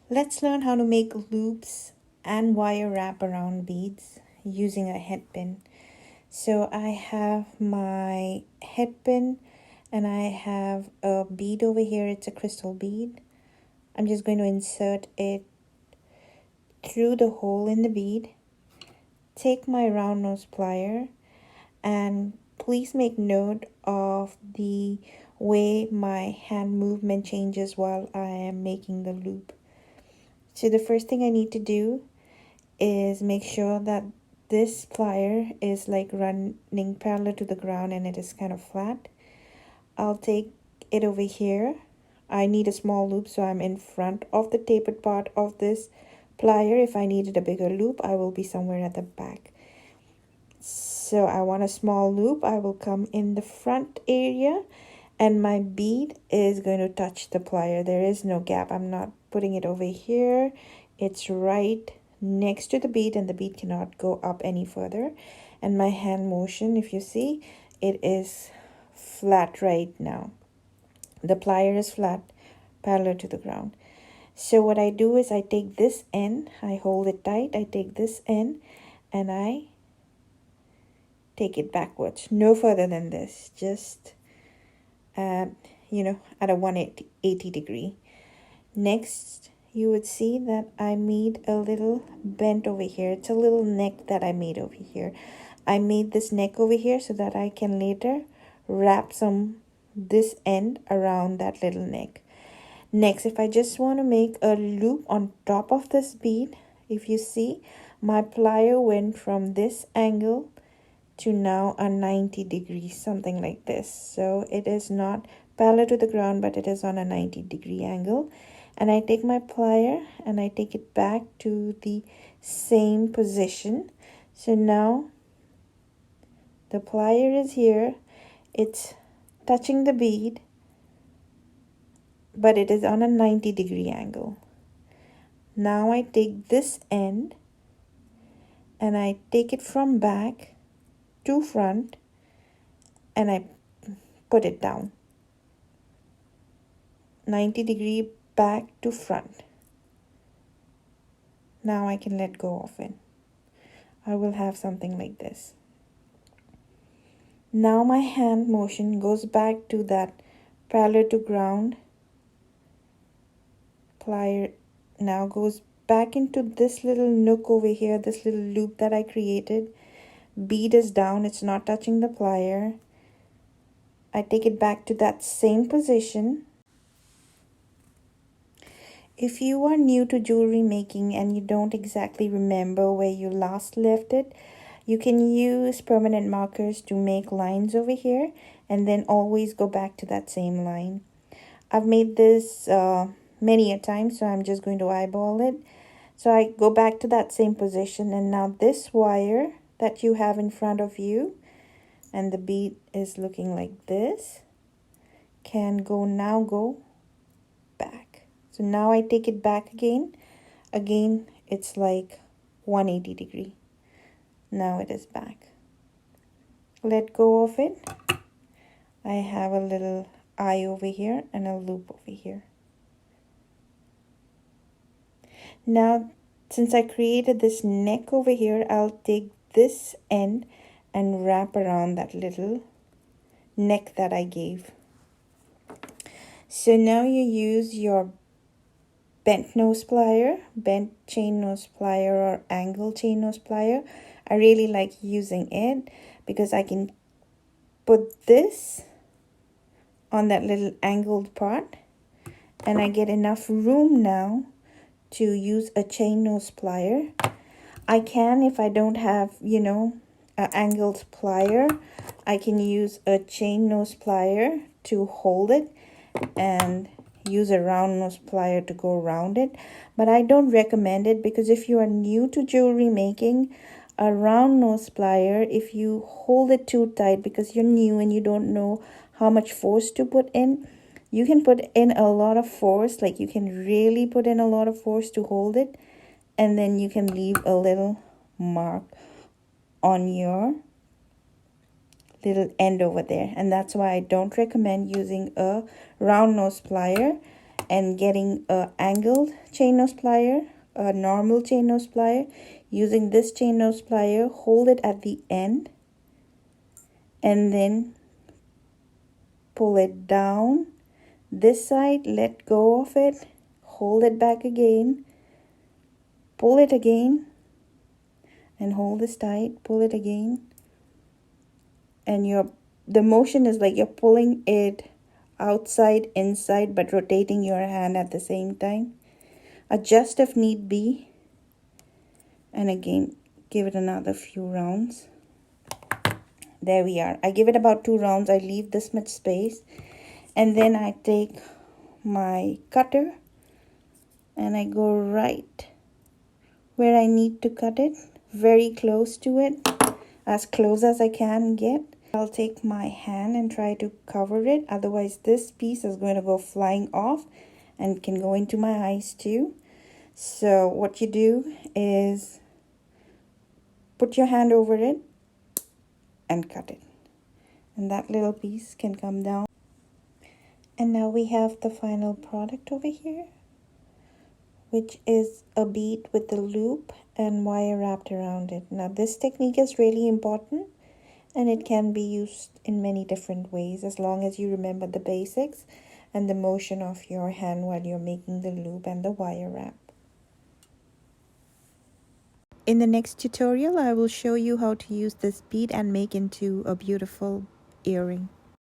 Let's learn how to make loops and wire wraparound beads using a head pin. So I have my head pin and I have a bead over here. It's a crystal bead. I'm just going to insert it through the hole in the bead. Take my round nose plier and please make note of the way my hand movement changes while I am making the loop. So the first thing I need to do is make sure that this plier is like running parallel to the ground and it is kind of flat. I'll take it over here. I need a small loop, so I'm in front of the tapered part of this plier. If I needed a bigger loop, I will be somewhere at the back. So I want a small loop. I will come in the front area and my bead is going to touch the plier. There is no gap. I'm not putting it over here. It's right next to the bead and the bead cannot go up any further. And my hand motion, if you see, it is flat right now. The plier is flat, parallel to the ground. So what I do is I take this end, I hold it tight, I take this end and I take it backwards. No further than this, just at a 180 degree. Next, you would see that I made a little bend over here. It's a little neck that I made over here. I made this neck over here so that I can later wrap this end around that little neck. Next, if I just want to make a loop on top of this bead, if you see, my plier went from this angle to now a 90 degrees, something like this. So it is not parallel to the ground, but it is on a 90-degree angle. And I take my plier and I take it back to the same position. So now the plier is here, it's touching the bead, but it is on a 90-degree angle. Now I take this end and I take it from back to front and I put it down. 90 degree back to front. Now I can let go of it. I will have something like this. Now my hand motion goes back to that parallel to ground. Plier now goes back into this little nook over here, this little loop that I created. Bead is down, it's not touching the plier. I take it back to that same position. If you are new to jewelry making and you don't exactly remember where you last left it, you can use permanent markers to make lines over here and then always go back to that same line. I've made this many a time, so I'm just going to eyeball it. So I go back to that same position, and now this wire that you have in front of you, and the bead is looking like this, can go back. So now I take it back again. Again, it's like 180 degree. Now it is back. Let go of it. I have a little eye over here and a loop over here. Now, since I created this neck over here, I'll take this end and wrap around that little neck that I gave. So now you use your bent nose plier, bent chain nose plier or angle chain nose plier. I really like using it because I can put this on that little angled part and I get enough room now to use a chain nose plier. I can, if I don't have, an angled plier, I can use a chain nose plier to hold it and use a round nose plier to go around it. But I don't recommend it because if you are new to jewelry making, a round nose plier, if you hold it too tight because you're new and you don't know how much force to put in, you can put in a lot of force, like you can really put in a lot of force to hold it, and then you can leave a little mark on your little end over there. And that's why I don't recommend using a round nose plier. and getting a angled chain nose plier, a normal chain nose plier. Using this chain nose plier, hold it at the end and then pull it down this side, let go of it, hold it back again, pull it again, and hold this tight, pull it again, and the motion is like you're pulling it outside, inside, but rotating your hand at the same time. Adjust if need be, and again give it another few rounds. There we are. I give it about 2 rounds. I leave this much space, and then I take my cutter and I go right where I need to cut it, very close to it, as close as I can get. I'll take my hand and try to cover it, otherwise this piece is going to go flying off and can go into my eyes too. So what you do is put your hand over it and cut it, and that little piece can come down. And now we have the final product over here, which is a bead with the loop and wire wrapped around it. Now this technique is really important, and it can be used in many different ways as long as you remember the basics and the motion of your hand while you're making the loop and the wire wrap. In the next tutorial, I will show you how to use this bead and make into a beautiful earring.